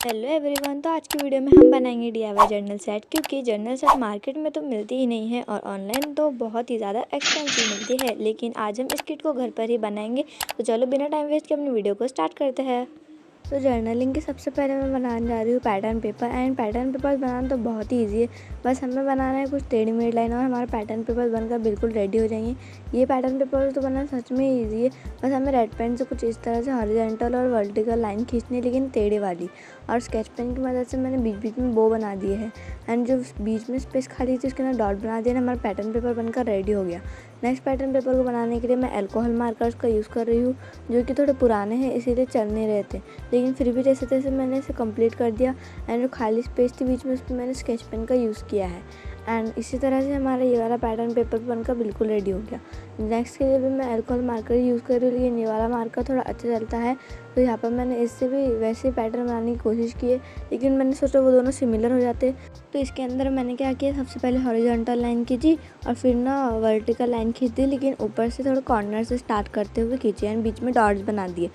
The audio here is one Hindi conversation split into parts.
Hello everyone. तो आज की वीडियो में हम बनाएंगे DIY जर्नल सेट, क्योंकि जर्नल सेट मार्केट में तो मिलती ही नहीं है और ऑनलाइन तो बहुत ही ज़्यादा एक्सपेंसिव मिलती है। लेकिन आज हम इस किट को घर पर ही बनाएंगे। तो चलो बिना टाइम वेस्ट के अपनी वीडियो को स्टार्ट करते हैं। तो जर्नलिंग के सबसे पहले मैं बनाने जा रही हूँ pattern paper. And pattern paper बनाना तो बहुत ही ईजी है। बस हमें बनाना है कुछ टेढ़ी मेढ़ी लाइन और हमारे पैटर्न पेपर बनकर बिल्कुल रेडी हो जाएंगे। ये पैटर्न पेपर तो बनाना सच में ईजी है। बस हमें रेड पेन से कुछ इस तरह से हॉरिजॉन्टल और वर्टिकल लाइन खींचनी है, लेकिन टेढ़ी वाली। और स्केच पेन की मदद से मैंने बीच बीच में बो बना दिए हैं। एंड जो बीच में स्पेस खाली थी उसके अंदर डॉट बना दिया। हमारा पैटर्न पेपर बनकर रेडी हो गया। नेक्स्ट पैटर्न पेपर को बनाने के लिए मैं अल्कोहल मार्कर्स का यूज़ कर रही हूँ, जो कि थोड़े पुराने हैं इसीलिए चल नहीं रहे थे, लेकिन फिर भी जैसे तैसे मैंने इसे कंप्लीट कर दिया। एंड जो खाली स्पेस थी बीच में उस पर मैंने स्केच पेन का यूज़ किया है। एंड इसी तरह से हमारा ये वाला पैटर्न पेपर बनकर बिल्कुल रेडी हो गया। नेक्स्ट के लिए भी मैं अल्कोहल मार्कर यूज़ कर रही हूँ, लेकिन ये वाला मार्कर थोड़ा अच्छा चलता है। तो यहाँ पर मैंने इससे भी वैसे पैटर्न बनाने की कोशिश की है, लेकिन मैंने सोचा वो दोनों सिमिलर हो जाते। तो इसके अंदर मैंने क्या किया, सबसे पहले हॉरिजॉन्टल लाइन खींची और फिर वर्टिकल लाइन खींच दी, लेकिन ऊपर से थोड़ा कॉर्नर से स्टार्ट करते हुए खींची एंड बीच में डॉट्स बना दिए।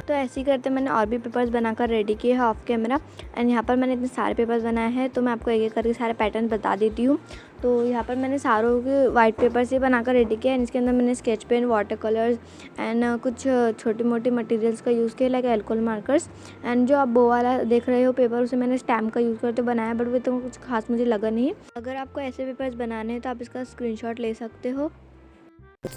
तो ऐसे ही करते मैंने और भी पेपर्स बनाकर रेडी किए हैं ऑफ कैमरा। एंड यहाँ पर मैंने इतने सारे पेपर्स बनाए हैं, तो मैं आपको एक एक करके सारे पैटर्न बता देती हूँ। तो यहाँ पर मैंने सारों के वाइट पेपर से बनाकर रेडी किया। एंड इसके अंदर मैंने sketch pen, water colours and कुछ छोटी मोटी मटेरियल्स का यूज़ किया, लाइक अल्कोहल मार्कर्स। एंड जो आप वो वाला देख रहे हो पेपर, उसे मैंने स्टैम्प का यूज़ करते बनाया, बट वो तो कुछ खास मुझे लगा नहीं। अगर आपको ऐसे पेपर्स बनाने हैं तो आप इसका स्क्रीनशॉट ले सकते हो।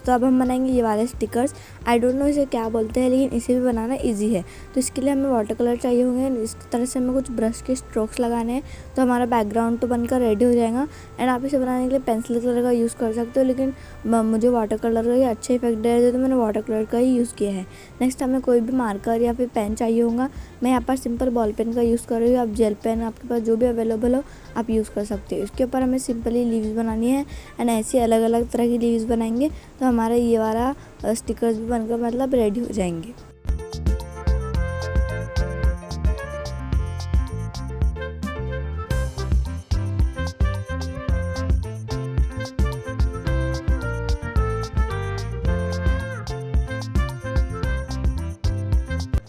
तो अब हम बनाएंगे ये वाले स्टिकर्स। आई डोंट नो इसे क्या बोलते हैं, लेकिन इसे भी बनाना इजी है। तो इसके लिए हमें वाटर कलर चाहिए होंगे। इस तरह से हमें कुछ ब्रश के स्ट्रोक्स लगाने हैं, तो हमारा बैकग्राउंड तो बनकर रेडी हो जाएगा। एंड आप इसे बनाने के लिए पेंसिल कलर का यूज़ कर सकते हो, लेकिन मुझे वाटर कलर का ही अच्छा इफेक्ट दे रहे थे, तो मैंने वाटर कलर का ही यूज़ किया है। नेक्स्ट हमें कोई भी मार्कर या फिर पेन चाहिए होगा। मैं यहाँ पर सिंपल बॉल पेन का यूज़ कर रही हूँ। आप जेल पेन, आपके पास जो भी अवेलेबल हो आप यूज़ कर सकते हो। इसके ऊपर हमें सिंपली लीव्स बनानी है। एंड ऐसी अलग अलग तरह की लीव्स बनाएंगे तो हमारा ये वाला स्टिकर्स भी बनकर मतलब रेडी हो जाएंगे।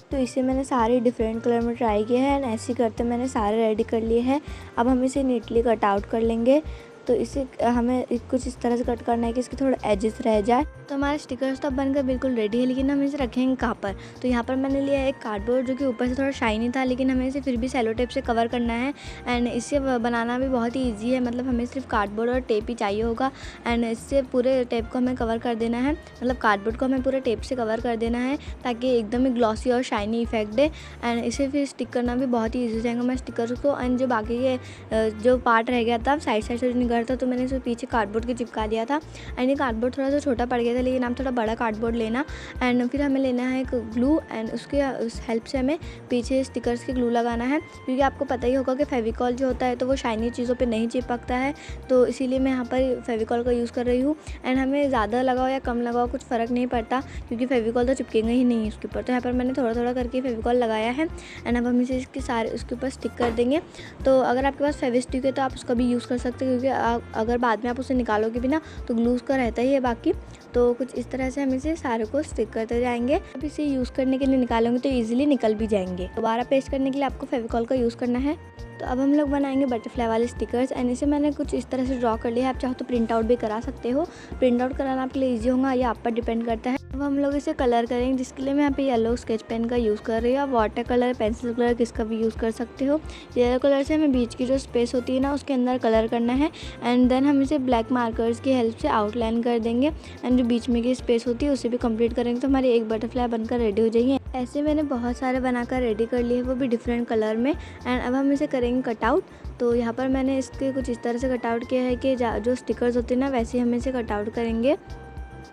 तो इसे मैंने सारे डिफरेंट कलर में ट्राई किया है। एंड ऐसे करते मैंने सारे रेडी कर लिए हैं। अब हम इसे नीटली कट आउट कर लेंगे। तो इसे हमें कुछ इस तरह से कट करना है कि इसके थोड़े एजेस रह जाए। तो हमारा स्टिकर्स तो बनकर बिल्कुल रेडी है, लेकिन हम इसे रखेंगे कहाँ पर। तो यहाँ पर मैंने लिया एक कार्डबोर्ड, जो कि ऊपर से थोड़ा शाइनी था, लेकिन हमें इसे फिर भी सेलो टेप से कवर करना है। एंड इसे बनाना भी बहुत ही ईजी है, मतलब हमें सिर्फ कार्डबोर्ड और टेप ही चाहिए होगा। एंड इससे पूरे टेप को हमें कवर कर देना है, मतलब कार्डबोर्ड को हमें पूरे टेप से कवर कर देना है, ताकि एकदम ही ग्लॉसी और शाइनी इफेक्ट दे। एंड इसे फिर स्टिक करना भी बहुत ही ईजी हो जाएगा। मैं स्टिकर्स को एंड जो बाकी के जो पार्ट रह गया था साइड साइड से निकल था, तो मैंने इसे पीछे कार्डबोर्ड के चिपका दिया था। एंड ये कार्डबोर्ड थोड़ा सा छोटा पड़ गया था, लेकिन आप थोड़ा बड़ा कार्डबोर्ड लेना। एंड फिर हमें लेना है एक ग्लू, एंड उसके उस हेल्प से हमें पीछे स्टिकर्स की ग्लू लगाना है, क्योंकि आपको पता ही होगा कि फेविकॉल जो होता है तो वो शाइनी चीज़ों पे नहीं चिपकता है। तो इसीलिए मैं यहाँ पर फेविकॉल का यूज़ कर रही हूँ। एंड हमें ज़्यादा लगाओ या कम लगाओ कुछ फ़र्क नहीं पड़ता, क्योंकि फेविकॉल तो चिपकेगा ही नहीं उसके ऊपर। तो यहाँ पर मैंने थोड़ा थोड़ा करके फेविकॉल लगाया है। एंड अब हम इसे इसके सारे उसके ऊपर स्टिक कर देंगे। तो अगर आपके पास फेविस्टिक है तो आप उसका भी यूज़ कर सकते हैं, क्योंकि अगर बाद में आप उसे निकालोगे भी ना तो ग्लू उसका रहता ही है बाकी। तो कुछ इस तरह से हम इसे सारे को स्टिक करते जाएंगे। अब इसे यूज़ करने के लिए निकालेंगे तो इजीली निकल भी जाएंगे। दोबारा पेस्ट करने के लिए आपको फेविकॉल का यूज़ करना है। तो अब हम लोग बनाएंगे बटरफ्लाई वाले स्टिकर्स। एंड इसे मैंने कुछ इस तरह से ड्रॉ कर लिया है। आप चाहो तो प्रिंट आउट भी करा सकते हो। प्रिंट आउट कराना आपके लिए ईजी होगा, ये आप पर डिपेंड करता है। अब हम लोग इसे कलर करेंगे, जिसके लिए मैं यहाँ पे येलो स्केच पेन का यूज़ कर रही हूँ। आप वाटर कलर, पेंसिल कलर किसका भी यूज़ कर सकते हो। येलो कलर से हमें बीच की जो स्पेस होती है ना उसके अंदर कलर करना है। एंड देन हम इसे ब्लैक मार्कर्स की हेल्प से आउटलाइन कर देंगे। एंड जो बीच में की स्पेस होती है उसे भी कंप्लीट करेंगे, तो हमारी एक बटरफ्लाई बनकर रेडी हो जाएगी। ऐसे मैंने बहुत सारे बनाकर रेडी कर लिए, वो भी डिफरेंट कलर में। एंड अब हम इसे करेंगे कटआउट। तो यहाँ पर मैंने इसके कुछ इस तरह से कटआउट किया है कि जो स्टिकर्स होते हैं ना वैसे हम इसे कटआउट करेंगे,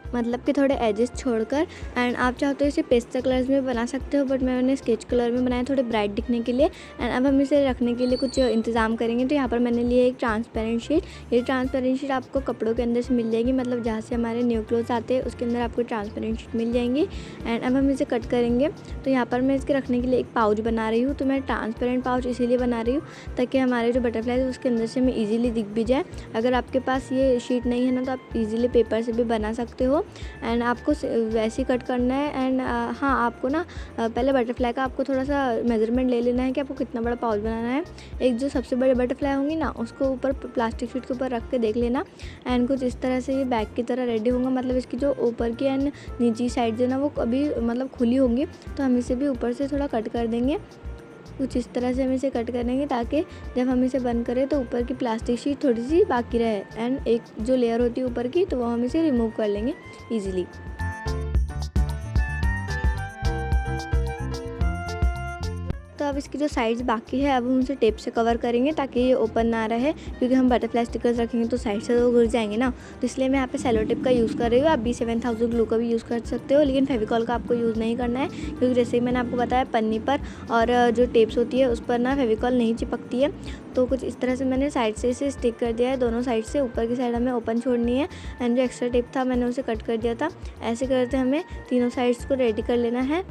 मतलब कि थोड़े एजेस छोड़कर। एंड आप चाहो तो इसे पेस्टल कलर्स में बना सकते हो, बट मैंने स्केच कलर में बनाया थोड़े ब्राइट दिखने के लिए। एंड अब हम इसे रखने के लिए कुछ इंतज़ाम करेंगे। तो यहाँ पर मैंने लिया एक ट्रांसपेरेंट शीट। ये ट्रांसपेरेंट शीट आपको कपड़ों के अंदर से मिल जाएगी, मतलब जहाँ से हमारे न्यू क्लोथ्स आते हैं उसके अंदर आपको ट्रांसपेरेंट शीट मिल जाएंगी। एंड अब हम इसे कट करेंगे। तो यहाँ पर मैं इसके रखने के लिए एक पाउच बना रही हूँ। तो मैं ट्रांसपेरेंट पाउच इसीलिए बना रही हूँ ताकि हमारे जो बटरफ्लाई है उसके अंदर से हमें ईजिली दिख भी जाए। अगर आपके पास ये शीट नहीं है ना तो आप ईजिली पेपर से भी बना सकते हो। एंड आपको वैसे ही कट करना है। एंड हाँ, आपको ना पहले बटरफ्लाई का आपको थोड़ा सा मेज़रमेंट ले लेना है कि आपको कितना बड़ा पाउच बनाना है। एक जो सबसे बड़ी बटरफ्लाई होंगी ना, उसको ऊपर प्लास्टिक शीट के ऊपर रख के देख लेना। एंड कुछ इस तरह से ये बैग की तरह रेडी होगा, मतलब इसकी जो ऊपर की एंड नीचे साइड जो ना वो अभी मतलब खुली होंगी, तो हम इसे भी ऊपर से थोड़ा कट कर देंगे। कुछ इस तरह से हम इसे कट करेंगे ताकि जब हम इसे बंद करें तो ऊपर की प्लास्टिक शीट थोड़ी सी बाकी रहे। एंड एक जो लेयर होती है ऊपर की, तो वो हम इसे रिमूव कर लेंगे ईजिली। तो अब इसकी जो साइड्स बाकी है, अब हम उसे टेप से कवर करेंगे ताकि ये ओपन ना रहे, क्योंकि हम बटरफ्लाई स्टिकर्स रखेंगे तो साइड से तो घुस जाएंगे ना। तो इसलिए मैं यहाँ पे सेलो टेप का यूज़ कर रही हूँ। आप B7000 ग्लू का भी यूज़ कर सकते हो, लेकिन फेविकॉल का आपको यूज़ नहीं करना है, क्योंकि जैसे ही मैंने आपको बताया पन्नी पर और जो टेप्स होती है उस पर ना फेविकॉल नहीं चिपकती है। तो कुछ इस तरह से मैंने साइड से इसे स्टिक कर दिया है, दोनों साइड से। ऊपर की साइड हमें ओपन छोड़नी है एंड जो एक्स्ट्रा टेप था मैंने उसे कट कर दिया था। ऐसे करते हमें तीनों साइड्स को रेडी कर लेना है।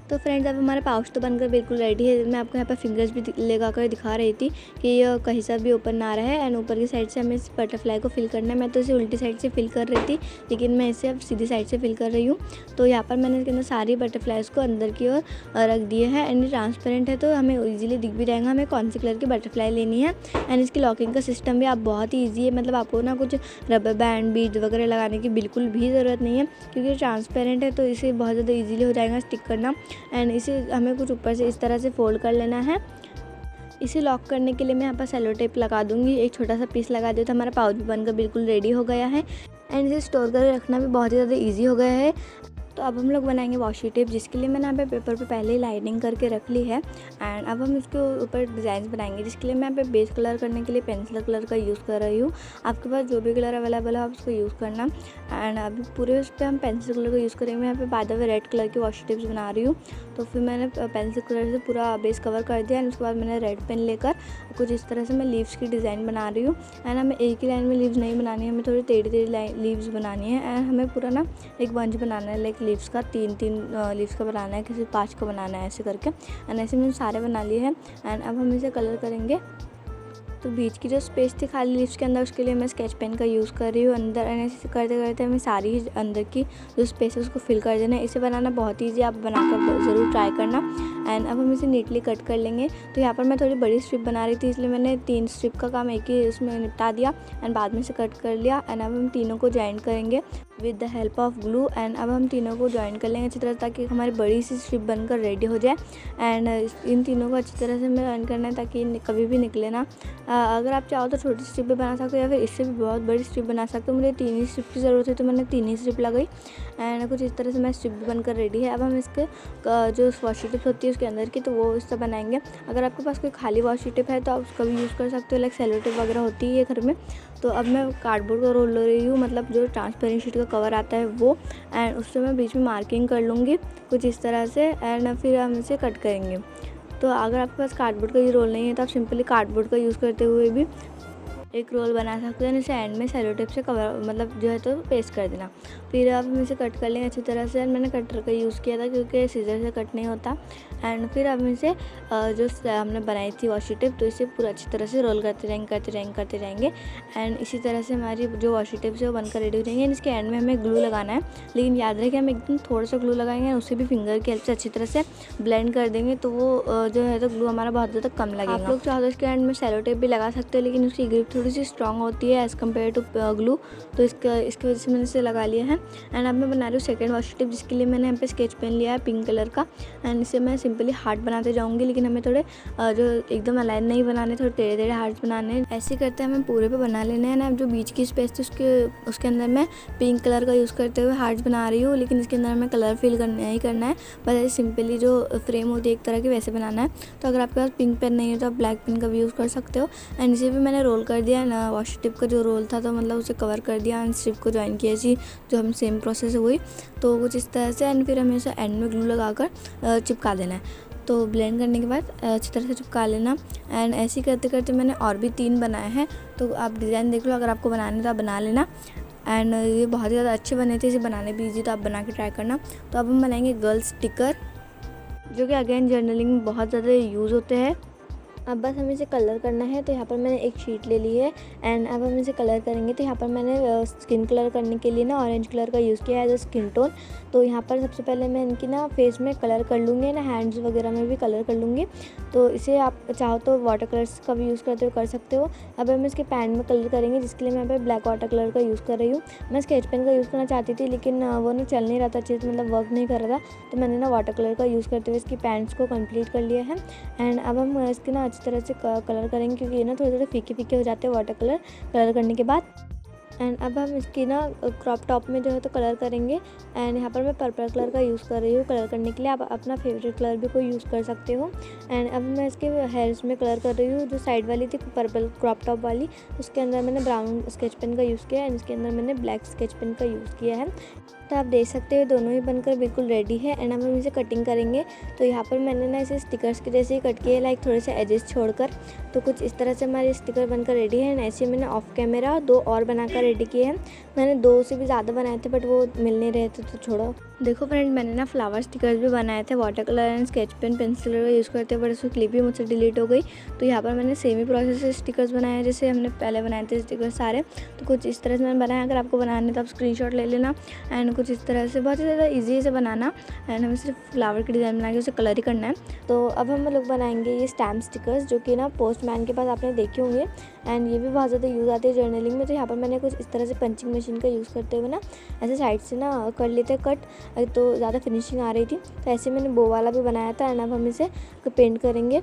तो फ्रेंड्स, अब हमारा पाउच तो बनकर बिल्कुल रेडी है। मैं आपको यहाँ पर फिंगर्स भी लगा कर दिखा रही थी कि ये कहीं से भी ओपन ना रहे। एंड ऊपर की साइड से हमें इस बटरफ्लाई को फिल करना है। मैं तो इसे उल्टी साइड से फिल कर रही थी, लेकिन मैं इसे अब सीधी साइड से फिल कर रही हूँ। तो यहाँ पर मैंने इसके अंदर सारी बटरफ्लाइज को अंदर की ओर रख दिए हैं। एंड ये ट्रांसपेरेंट है तो हमें ईजिली दिख भी जाएगा हमें कौन सी कलर की बटरफ्लाई लेनी है। एंड इसकी लॉकिंग का सिस्टम भी आप बहुत ही ईजी है, मतलब आपको ना कुछ रबर बैंड, बीड वगैरह लगाने की बिल्कुल भी ज़रूरत नहीं है, क्योंकि ट्रांसपेरेंट है तो इसे बहुत ज़्यादा ईजिली हो जाएगा स्टिक करना। एंड इसे हमें कुछ ऊपर से इस तरह से फोल्ड कर लेना है। इसे लॉक करने के लिए मैं यहाँ पर सेलो टेप लगा दूंगी। एक छोटा सा पीस लगा दिया तो हमारा पाउच भी बनकर बिल्कुल रेडी हो गया है। एंड इसे स्टोर करके रखना भी बहुत ही ज़्यादा ईजी हो गया है। तो अब हम लोग बनाएंगे वाशी टेप, जिसके लिए मैंने यहाँ पे पेपर पे पहले ही लाइनिंग करके रख ली है। एंड अब हम इसके ऊपर डिज़ाइन बनाएंगे, जिसके लिए मैं यहाँ पे बेस कलर करने के लिए पेंसिल कलर का यूज़ कर रही हूँ। आपके पास जो भी कलर अवेलेबल है आप उसको यूज़ करना। एंड अभी पूरे उस पर हम पेंसिल कलर का यूज़ करेंगे। मैं यहाँ पे by the way red colour की वाशी टेप्स बना रही हूँ। तो फिर मैंने पेंसिल कलर से पूरा बेस कवर कर दिया। एंड उसके बाद मैंने रेड पेन लेकर कुछ इस तरह से मैं लीव्स की डिज़ाइन बना रही हूँ। एंड हमें एक ही लाइन में लीव्स नहीं बनानी है, हमें थोड़ी टेढ़ी टेढ़ी लीव्स बनानी है। एंड हमें पूरा ना एक बंच बनाना है, लाइक लीव्स का तीन लीव्स का बनाना है, किसी 5 का बनाना है, ऐसे करके। एंड ऐसे मैंने सारे बना लिए हैं। एंड अब हम इसे कलर करेंगे। तो बीच की जो स्पेस थी खाली लीव्स के अंदर, उसके लिए मैं स्केच पेन का यूज़ कर रही हूँ अंदर। एंड ऐसे करते करते हमें सारी अंदर की जो स्पेस है उसको फिल कर देना है। इसे बनाना बहुत ईजी, आप बनाकर ज़रूर ट्राई करना। एंड अब हम इसे नीटली कट कर लेंगे। तो यहाँ पर मैं थोड़ी बड़ी स्ट्रिप बना रही थी, इसलिए मैंने 3 स्ट्रिप का काम एक ही उसमें निपटा दिया एंड बाद में से कट कर लिया। एंड अब हम तीनों को ज्वाइन करेंगे with the help of glue. And अब हम तीनों को ज्वाइन कर लेंगे अच्छी तरह, ताकि हमारी बड़ी सी स्ट्रिप बनकर रेडी हो जाए। एंड इन तीनों को अच्छी तरह से हमें ज्वाइन करना है ताकि कभी भी निकले ना। अगर आप चाहो तो छोटी स्ट्रिप भी बना सकते हो या फिर इससे भी बहुत बड़ी स्ट्रिप बना सकते हो। मुझे 3 ही स्ट्रिप की ज़रूरत है तो मैंने 3 ही स्ट्रिप लगाई। एंड कुछ इस तरह से मैं स्ट्रिप भी बनकर रेडी है। अब हम इसके जो वाशी टिप होती है उसके अंदर की, तो वो इससे बनाएंगे। अगर आपके पास कोई खाली वाशी टिप है तो आप उसका भी यूज़ कर सकते हो, लाइक सेलो टिप वगैरह होती है घर में। तो अब मैं कार्डबोर्ड का रोल ले रही हूँ, मतलब जो ट्रांसपेरेंट शीट का कवर आता है वो। एंड उससे मैं बीच में मार्किंग कर लूँगी कुछ इस तरह से। एंड फिर हम इसे कट करेंगे। तो अगर आपके पास कार्डबोर्ड का ये रोल नहीं है तो आप सिंपली कार्डबोर्ड का यूज़ करते हुए भी एक रोल बना सकते हैं। इसे एंड में सेलो टेप से कवर मतलब जो है तो पेस्ट कर देना। फिर अब हम इसे कट कर लेंगे अच्छी तरह से। मैंने कटर का यूज़ किया था क्योंकि सीजर से कट नहीं होता। एंड फिर अब इसे जो हमने बनाई थी वाशी टिप, तो इसे पूरा अच्छी तरह से रोल करते जाएंगे। एंड इसी तरह से हमारी जो वाशी टिप्स है वो बनकर रेडी हो जाएंगे। इसके एंड में हमें ग्लू लगाना है, लेकिन याद रखें हम एकदम थोड़ा सा ग्लू लगाएंगे, उसे भी फिंगर की हेल्प से अच्छी तरह से ब्लेंड कर देंगे। तो वो जो है तो ग्लू हमारा बहुत ज़्यादा कम लगेगा। आप लोग चाहो तो इसके एंड में सेलो टेप भी लगा सकते हो, लेकिन उसकी ग्रिप थोड़ी सी स्ट्रॉन्ग होती है एज़ कम्पेयर टू ग्लू। तो इसकी वजह से मैंने इसे लगा लिया है। एंड अब मैं बना रही हूँ सेकंड वाशी टिप, जिसके लिए मैंने यहाँ पे स्केच पेन लिया है पिंक कलर का। एंड इसे मैं सिंपली हार्ट बनाते जाऊँगी, लेकिन हमें थोड़े जो एकदम अलाइन नहीं बनाने, थोड़े टेढ़े टेढ़े हार्ट बनाने हैं। ऐसे करते हमें पूरे पे बना लेने हैं ना। जो बीच की स्पेस थी उसके अंदर मैं पिंक कलर का यूज़ करते हुए हार्ट बना रही हूँ, लेकिन इसके अंदर हमें कलर फिल करना है। बस सिंपली जो फ्रेम होती है एक तरह की वैसे बनाना है। तो अगर आपके पास पिंक पेन नहीं है तो आप ब्लैक पेन का भी यूज़ कर सकते हो। एंड इसे भी मैंने रोल कर दिया ना, वाशी टिप का जो रोल था तो मतलब उसे कवर कर दिया एंड स्ट्रिप को ज्वाइन किया जी, जो हम सेम प्रोसेस हुई तो कुछ इस तरह से। एंड फिर हमें इसे एंड में ग्लू लगाकर चिपका देना है। तो ब्लेंड करने के बाद अच्छी तरह से चिपका लेना। एंड ऐसे करते करते मैंने और भी 3 बनाए हैं। तो आप डिज़ाइन देख लो, अगर आपको बनाने तो आप बना लेना। एंड ये बहुत ही ज़्यादा अच्छे बने थे, इसे बनाने भी ईजी, तो आप बना के ट्राई करना। तो अब हम बनाएंगे गर्ल्स स्टिकर, जो कि अगेन जर्नलिंग में बहुत ज़्यादा यूज़ होते हैं। अब बस हमें इसे कलर करना है। तो यहाँ पर मैंने एक शीट ले ली है एंड अब हम इसे कलर करेंगे। तो यहाँ पर मैंने स्किन कलर करने के लिए ना ऑरेंज कलर का यूज़ किया है एज अ स्किन टोन। तो यहाँ पर सबसे पहले मैं इनकी ना फेस में कलर कर लूँगी ना, हैंड्स वगैरह में भी कलर कर लूँगी। तो इसे आप चाहो तो वाटर कलर्स का भी यूज़ करते हो कर सकते हो। अब हम इसके पैन में कलर करेंगे, जिसके लिए मैं यहाँ पर ब्लैक वाटर कलर का यूज़ कर रही हूँ। मैं स्केच पेन का यूज़ करना चाहती थी लेकिन वो ना चल नहीं रहा था अच्छे से, मतलब वर्क नहीं कर रहा था। तो मैंने ना वाटर कलर का यूज़ करते हुए इसकी पैंट्स को कंप्लीट कर लिया है। एंड अब हम इसकी ना अच्छी तरह से कलर करेंगे, क्योंकि ये ना थोड़े थोड़े फीके फीके हो जाते हैं वाटर कलर करने के बाद। एंड अब हम इसकी ना क्रॉप टॉप में जो है तो कलर करेंगे। एंड यहाँ पर मैं पर्पल कलर का यूज़ कर रही हूँ कलर करने के लिए। आप अपना फेवरेट कलर भी कोई यूज़ कर सकते हो। एंड अब मैं इसके हेयर्स में कलर कर रही हूँ। जो साइड वाली थी पर्पल क्रॉप टॉप वाली, उसके अंदर मैंने ब्राउन स्केच पेन का यूज़ किया है एंड इसके अंदर मैंने ब्लैक स्केच पेन का यूज़ किया है। तो आप देख सकते हो दोनों ही बनकर बिल्कुल रेडी है। एंड अब हम इसे कटिंग करेंगे। तो यहाँ पर मैंने ना इसे स्टिकर्स के जैसे ही कट किया है, लाइक थोड़े से एजेस छोड़कर। तो कुछ इस तरह से हमारे स्टिकर बनकर रेडी है। एंड ऐसे मैंने ऑफ कैमरा 2 और बनाकर रेडी किए हैं। मैंने 2 से भी ज़्यादा बनाए थे बट वो मिल नहीं रहे थे, तो छोड़ो। देखो फ्रेंड, मैंने ना फ्लावर स्टिकर्स भी बनाए थे water colour and sketch pen pencil का यूज़ करते हैं, बट उसकी क्लिप भी मुझसे डिलीट हो गई। तो यहाँ पर मैंने सेम ही प्रोसेस से स्टिकर्स बनाए हैं जैसे हमने पहले बनाए थे स्टिकर सारे। तो कुछ इस तरह से मैंने बनाया। अगर आपको बनाने तो आप स्क्रीनशॉट ले लेना। एंड कुछ इस तरह से बहुत ही ज़्यादा ईजी से बनाना। एंड हमें सिर्फ फ्लावर की डिज़ाइन बना के उसे कलर ही करना है। तो अब हम लोग बनाएंगे ये स्टैम्प स्टिकर्स, जो कि ना पोस्टमैन के पास आपने देखे होंगे। एंड ये भी बहुत ज़्यादा यूज़ आते हैं जर्नलिंग में। तो यहाँ पर मैंने कुछ इस तरह से पंचिंग मशीन का यूज़ करते हुए ना ऐसे साइड से ना कर लेते हैं कट, तो ज़्यादा फिनिशिंग आ रही थी। तो ऐसे मैंने बो वाला भी बनाया था। एंड अब हम इसे पेंट करेंगे,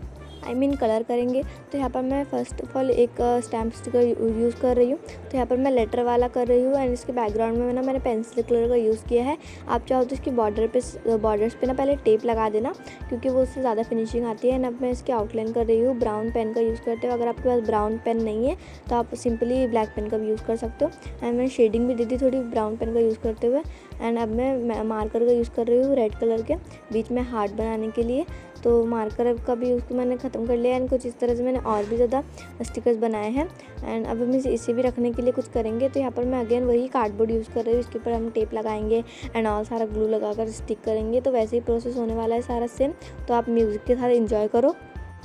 कलर करेंगे। तो यहाँ पर मैं फ़र्स्ट ऑफ ऑल एक स्टैम्प स्टिकर यूज़ कर रही हूँ। तो यहाँ पर मैं लेटर वाला कर रही हूँ। एंड इसके बैकग्राउंड में मैंने पेंसिल कलर का यूज़ किया है। आप चाहो तो इसकी बॉर्डर्स पे ना पहले टेप लगा देना, क्योंकि वो उससे ज़्यादा फिनिशिंग आती है। एंड अब मैं इसकी आउटलाइन कर रही हूँ ब्राउन पेन का यूज़ करते हुए। अगर आपके पास ब्राउन पेन नहीं है तो आप सिंपली ब्लैक पेन का भी यूज़ कर सकते हो। एंड मैंने शेडिंग भी दी थी थोड़ी ब्राउन पेन का यूज़ करते हुए। एंड अब मैं मार्कर का यूज़ कर रही हूँ रेड कलर के बीच में हार्ट बनाने के लिए। तो मार्कर का भी यूज़ मैंने ख़त्म कर लिया। एंड कुछ इस तरह से मैंने और भी ज़्यादा स्टिकर्स बनाए हैं। एंड अब हम इसे भी रखने के लिए कुछ करेंगे। तो यहाँ पर मैं अगेन वही कार्डबोर्ड यूज़ कर रही हूँ। इसके ऊपर हम टेप लगाएंगे एंड और सारा ग्लू लगाकर स्टिक करेंगे। तो वैसे ही प्रोसेस होने वाला है सारा सेम। तो आप म्यूज़िक के साथ एंजॉय करो।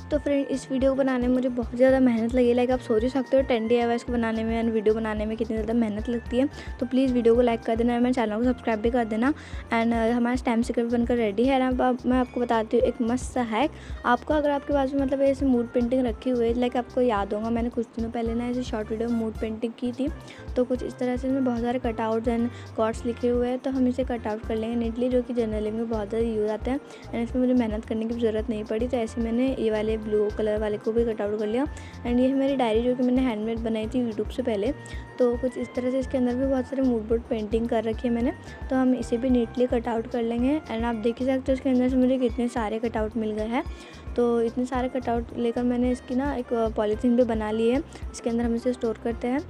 तो फ्रेंड, इस वीडियो को बनाने में मुझे बहुत ज़्यादा मेहनत लगी। लाइक आप सोच ही सकते हो 10 DIYs को बनाने में एंड वीडियो बनाने में कितनी ज़्यादा मेहनत लगती है। तो प्लीज़ वीडियो को लाइक कर देना और मेरे चैनल को सब्सक्राइब भी कर देना। एंड हमारा स्टैम्प स्टिकर बनकर रेडी है। एंड अब मैं आपको बताती हूँ एक मस्त सा हैक। आपको अगर आपके पास में मतलब ऐसे मूड पेंटिंग रखी हुई है, लाइक आपको याद होगा मैंने कुछ दिनों पहले ना ऐसे शॉर्ट वीडियो में मूड पेंटिंग की थी। तो कुछ इस तरह से इसमें बहुत सारे कटआउट्स एंड कॉर्ड्स लिखे हुए हैं। तो हम इसे कटआउट कर लेंगे नीटली, जो कि जर्नलिंग में बहुत ज़्यादा यूज़ आते हैं। एंड इसमें मुझे मेहनत करने की ज़रूरत नहीं पड़ी। तो ऐसे मैंने ये वाले ब्लू कलर वाले को भी कट आउट कर लिया। एंड ये है मेरी डायरी, जो कि मैंने हैंडमेड बनाई थी यूट्यूब से पहले। तो कुछ इस तरह से इसके अंदर भी बहुत सारे मूड बोर्ड पेंटिंग कर रखी है मैंने। तो हम इसे भी नीटली कट आउट कर लेंगे। एंड आप देख ही सकते हो इसके अंदर से मुझे कितने सारे कटआउट मिल गए हैं। तो इतने सारे कटआउट लेकर मैंने इसकी ना एक पॉलीथीन भी बना ली है। इसके अंदर हम इसे स्टोर करते हैं।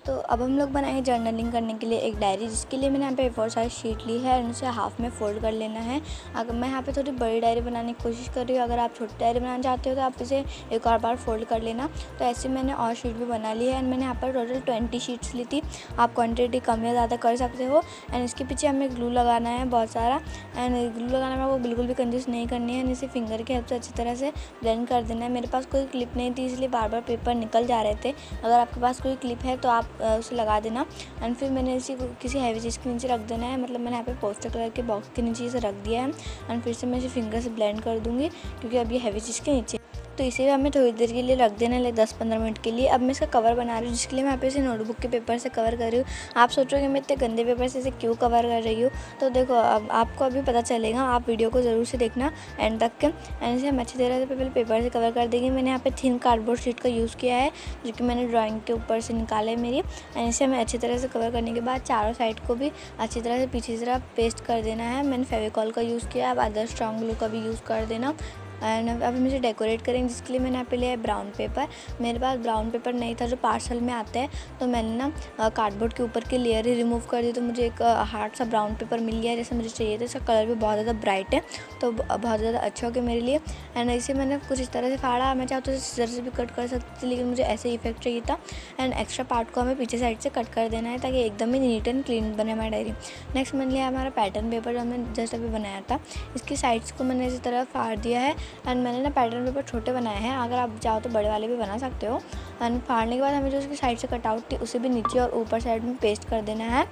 तो अब हम लोग बनाएंगे जर्नलिंग करने के लिए एक डायरी, जिसके लिए मैंने यहाँ पे A4 साइज शीट ली है और उसे हाफ में फोल्ड कर लेना है। अगर मैं यहाँ पे थोड़ी बड़ी डायरी बनाने की कोशिश कर रही हूँ, अगर आप छोटी डायरी बनाना चाहते हो तो आप इसे एक और बार फोल्ड कर लेना। तो ऐसे मैंने और शीट भी बना ली है। एंड मैंने यहाँ पर टोटल 20 शीट्स ली थी। आप क्वान्टिटी कम या ज़्यादा कर सकते हो। एंड इसके पीछे हमें ग्लू लगाना है बहुत सारा। एंड ग्लू लगाना में वो बिल्कुल भी कंजूस नहीं करनी है। एंड इसे फिंगर की हेल्प से अच्छी तरह से ब्लेंड कर देना है। मेरे पास कोई क्लिप नहीं थी, इसलिए बार बार पेपर निकल जा रहे थे। अगर आपके पास कोई क्लिप है तो आप उसे लगा देना। एंड फिर मैंने इसी किसी हैवी चीज़ के नीचे रख देना है। मतलब मैंने यहाँ पे पोस्टर कलर के बॉक्स के नीचे इसे रख दिया है। एंड फिर से मैं इसे फिंगर से ब्लेंड कर दूँगी, क्योंकि अब ये हैवी चीज़ के नीचे। तो इसे हमें थोड़ी देर के लिए रख देना है, 10-15 मिनट के लिए। अब मैं इसका कवर बना रही हूँ, जिसके लिए मैं यहाँ पे इसे नोटबुक के पेपर से कवर कर रही हूँ। आप सोचोगे मैं इतने गंदे पेपर से इसे क्यों कवर कर रही हूँ। तो देखो, अब आपको अभी पता चलेगा। आप वीडियो को ज़रूर से देखना एंड तक के। एंड इसे हम अच्छी तरह से पहले पेपर से कवर कर देंगे। मैंने यहाँ पे थिन कार्डबोर्ड शीट का यूज़ किया है, जो कि मैंने ड्राइंग के ऊपर से निकाला है मेरी। एंड इसे हमें अच्छी तरह से कवर करने के बाद चारों साइड को भी अच्छी तरह से पीछे की तरफ पेस्ट कर देना है। मैंने फेविकॉल का यूज़ किया है, आप अदर स्ट्रॉन्ग ग्लू का भी यूज़ कर देना। एंड अभी मुझे डेकोरेट करेंगे, जिसके लिए मैंने यहाँ पे लिया है ब्राउन पेपर। मेरे पास ब्राउन पेपर नहीं था जो पार्सल में आता है। तो मैंने ना कार्डबोर्ड के ऊपर की लेयर ही रिमूव कर दी। तो मुझे एक हार्ड सा ब्राउन पेपर मिल गया जैसे मुझे चाहिए था। इसका कलर भी बहुत ज़्यादा ब्राइट है, तो बहुत ज़्यादा अच्छा हो गया मेरे लिए। एंड इसे मैंने कुछ इस तरह से फाड़ा। मैं चाहती हूँ तो सीजर से भी कट कर सकती थी, लेकिन मुझे ऐसे इफेक्ट चाहिए था। एंड एक्स्ट्रा पार्ट को हमें पीछे साइड से कट कर देना है, ताकि एकदम ही नीट एंड क्लीन बने हमारी डायरी। नेक्स्ट मैंने लिया हमारा पैटर्न पेपर, जो हमने जस्ट अभी बनाया था। इसकी साइड्स को मैंने इसी तरह फाड़ दिया है। एंड मैंने ना पैटर्न पेपर छोटे बनाए हैं, अगर आप चाहो तो बड़े वाले भी बना सकते हो। एंड फाड़ने के बाद हमें जो उसकी साइड से कटआउट थी उसे भी नीचे और ऊपर साइड में पेस्ट कर देना है।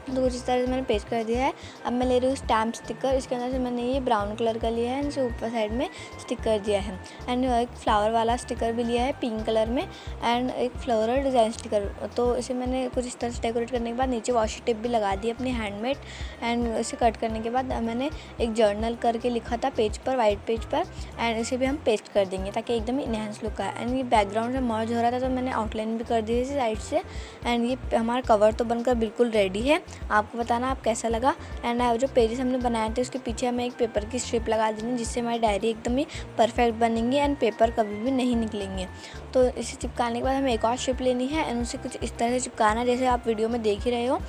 तो कुछ इस तरह से मैंने पेस्ट कर दिया है। अब मैं ले रही हूँ स्टैम्प स्टिकर, इसके अंदर से मैंने ये ब्राउन कलर का लिया है, इसे ऊपर साइड में स्टिक कर दिया है। एंड एक फ्लावर वाला स्टिकर भी लिया है पिंक कलर में, एंड एक फ्लोरल डिज़ाइन स्टिकर। तो इसे मैंने कुछ इस तरह से डेकोरेट करने के बाद नीचे वाशी टेप भी लगा दी अपनी हैंडमेड। एंड इसे कट करने के बाद मैंने एक जर्नल करके लिखा था पेज पर, वाइट पेज पर, एंड इसे भी हम पेस्ट कर देंगे ताकि एकदम इनहेंस लुक आए। एंड ये बैकग्राउंड से मर्ज हो रहा था तो मैंने आउटलाइन भी कर दी है इसी साइड से। एंड ये हमारा कवर तो बनकर बिल्कुल रेडी है, आपको बताना आप कैसा लगा। एंड जो पेजेस हमने बनाए थे उसके पीछे हमें एक पेपर की स्ट्रिप लगा देनी, जिससे हमारी डायरी एकदम ही परफेक्ट बनेंगी एंड पेपर कभी भी नहीं निकलेंगे। तो इसे चिपकाने के बाद हमें एक और स्ट्रिप लेनी है एंड उसे कुछ इस तरह से चिपकाना जैसे आप वीडियो में देख ही रहे हो।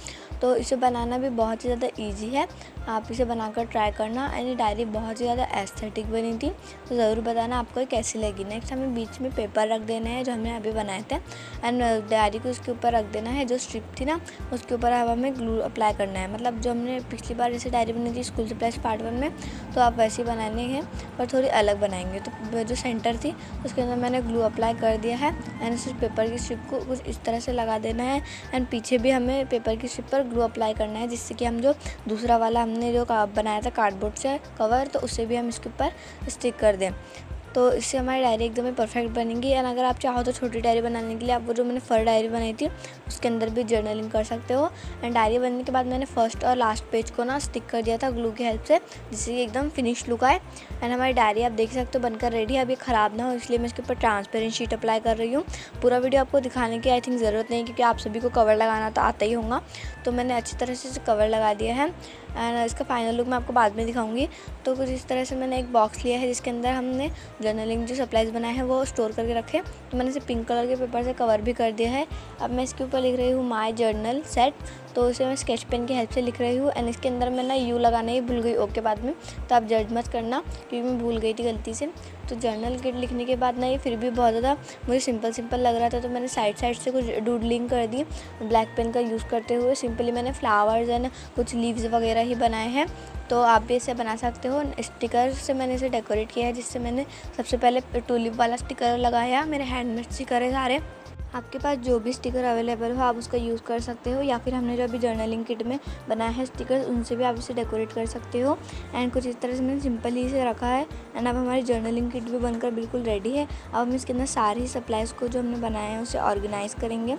तो इसे बनाना भी बहुत ही ज़्यादा ईजी है, आप इसे बनाकर ट्राई करना। एंड ये डायरी बहुत ही ज़्यादा एस्थेटिक बनी थी, तो ज़रूर बताना आपको कैसी लगी। नेक्स्ट हमें बीच में पेपर रख देना है जो हमने अभी बनाए थे, एंड डायरी को उसके ऊपर रख देना है। जो स्ट्रिप थी ना उसके ऊपर अब हमें ग्लू अप्लाई करना है, मतलब जो हमने पिछली बार जैसे डायरी बनी थी स्कूल सप्लाइज पार्ट 1 में, तो आप वैसे ही बनाने हैं पर थोड़ी अलग बनाएंगे। तो जो सेंटर थी उसके अंदर मैंने ग्लू अप्लाई कर दिया है एंड उस पेपर की स्ट्रिप को कुछ इस तरह से लगा देना है। एंड पीछे भी हमें पेपर की स्ट्रिप पर ग्लू अप्लाई करना है, जिससे कि हम जो दूसरा वाला हमने जो बनाया था कार्डबोर्ड से कवर, तो उसे भी हम इसके ऊपर स्टिक कर दें। तो इससे हमारी डायरी एकदम ही परफेक्ट बनेगी। एंड अगर आप चाहो तो छोटी डायरी बनाने के लिए आप वो जो मैंने फर डायरी बनाई थी उसके अंदर भी जर्नलिंग कर सकते हो। एंड डायरी बनने के बाद मैंने फर्स्ट और लास्ट पेज को ना स्टिक कर दिया था ग्लू की हेल्प से, जिससे कि एकदम फिनिश लुक आए। एंड हमारी डायरी आप देख सकते हो बनकर रेडी है। अभी ख़राब ना हो इसलिए मैं इसके ऊपर ट्रांसपेरेंट शीट अप्लाई कर रही हूँ। पूरा वीडियो आपको दिखाने की आई थिंक ज़रूरत नहीं, क्योंकि आप सभी को कवर लगाना तो आता ही होगा। तो मैंने अच्छी तरह से इसे कवर लगा दिया है एंड इसका फाइनल लुक मैं आपको बाद में दिखाऊंगी। तो कुछ इस तरह से मैंने एक बॉक्स लिया है जिसके अंदर हमने जर्नलिंग जो सप्लाइज बनाए हैं वो स्टोर करके रखे। तो मैंने इसे पिंक कलर के पेपर से कवर भी कर दिया है। अब मैं इसके ऊपर लिख रही हूँ माय जर्नल सेट, तो इसे मैं स्केच पेन की हेल्प से लिख रही हूँ। एंड इसके अंदर मैं ना यू लगाना ही भूल गई ओके बाद में, तो आप जज मत करना क्योंकि मैं भूल गई थी गलती से। तो जर्नल किट लिखने के बाद ना ये फिर भी बहुत ज़्यादा मुझे सिंपल लग रहा था, तो मैंने साइड से कुछ डूडलिंग कर दी ब्लैक पेन का यूज़ करते हुए। सिंपली मैंने फ्लावर्स एंड कुछ लीव्स वगैरह ही बनाए हैं, तो आप भी इसे बना सकते हो। स्टिकर से मैंने इसे डेकोरेट किया है, जिससे मैंने सबसे पहले टूलिप वाला स्टिकर लगाया। मेरे हैंडमेड स्टिकर है सारे, आपके पास जो भी स्टिकर अवेलेबल हो आप उसका यूज़ कर सकते हो, या फिर हमने जो अभी जर्नलिंग किट में बनाया है स्टिकर उनसे भी आप इसे डेकोरेट कर सकते हो। एंड कुछ इस तरह से मैंने सिंपल ही इसे रखा है। एंड अब हमारी जर्नलिंग किट भी बनकर बिल्कुल रेडी है। अब हम इसके अंदर सारी सप्लाइज़ को जो हमने बनाया है उसे ऑर्गेनाइज़ करेंगे।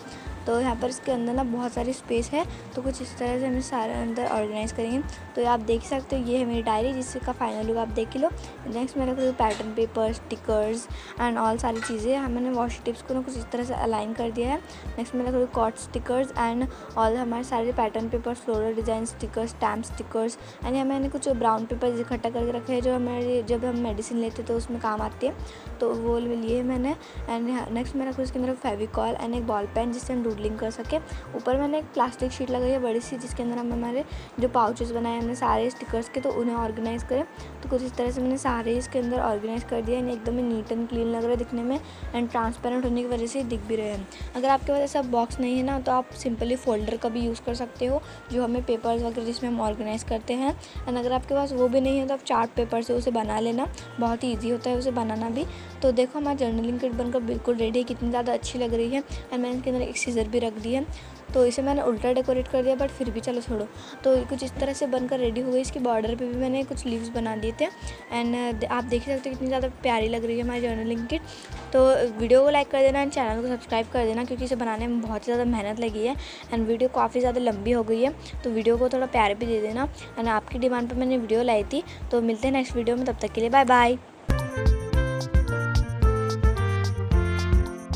तो यहाँ पर इसके अंदर ना बहुत सारी स्पेस है, तो कुछ इस तरह से हमें सारे अंदर ऑर्गेनाइज़ करेंगे। तो आप देख सकते हो ये है मेरी डायरी, जिसका फाइनल लुक आप देख लो। नेक्स्ट मैं रख रही हूँ pattern paper, stickers and all सारी चीज़ें। मैंने वॉश टिप्स को ना कुछ इस तरह से अलाइन कर दिया है। नेक्स्ट मैं रख रही हूँ कॉट स्टिकर्स एंड ऑल हमारे सारे pattern paper, floral design stickers, stamp stickers. And यहाँ मैंने कुछ ब्राउन पेपर इकट्ठा करके रखे हैं जो हमारे जब हम मेडिसिन लेते तो उसमें काम आते हैं, तो वो लिए मैंने। एंड नेक्स्ट मैं रख रही हूँ इसके अंदर फेविकॉल एंड एक बॉल पेन जिससे हम डूडलिंग कर सके। ऊपर मैंने एक प्लास्टिक शीट लगाई है बड़ी सी, जिसके अंदर हम हमारे जो पाउचेस बनाए हमने सारे स्टिकर्स के, तो उन्हें ऑर्गेनाइज़ करें। तो कुछ इस तरह से मैंने सारे इसके अंदर ऑर्गेनाइज़ कर दिया। एकदम ही नीट एंड क्लीन लग रहा है दिखने में, एंड ट्रांसपेरेंट होने की वजह से दिख भी रहे हैं। अगर आपके पास ऐसा बॉक्स नहीं है ना, तो आप सिंपली फोल्डर का भी यूज़ कर सकते हो, जो हमें पेपर्स वगैरह जिसमें हम ऑर्गेनाइज़ करते हैं। एंड अगर आपके पास वो भी नहीं है तो आप चार्ट पेपर से उसे बना लेना, बहुत ही ईजी होता है उसे बनाना भी। तो देखो हमारी जर्नलिंग किट बनकर बिल्कुल रेडी है, कितनी ज़्यादा अच्छी लग रही है। एंड मैंने इसके अंदर एक सीजर भी रख दी है, तो इसे मैंने उल्टा डेकोरेट कर दिया, बट फिर भी चलो छोड़ो। तो कुछ इस तरह से बनकर रेडी हो गई। इसकी बॉर्डर पे भी मैंने कुछ लीव्स बना दिए थे। एंड आप देख सकते हो कितनी ज़्यादा प्यारी लग रही है हमारी जर्नलिंग किट। तो वीडियो को लाइक कर देना एंड चैनल को सब्सक्राइब कर देना, क्योंकि इसे बनाने में बहुत ज़्यादा मेहनत लगी है एंड वीडियो काफ़ी ज़्यादा लंबी हो गई है, तो वीडियो को थोड़ा प्यार भी दे देना। एंड आपकी डिमांड पर मैंने वीडियो लाई थी। तो मिलते हैं नेक्स्ट वीडियो में, तब तक के लिए बाय बाय।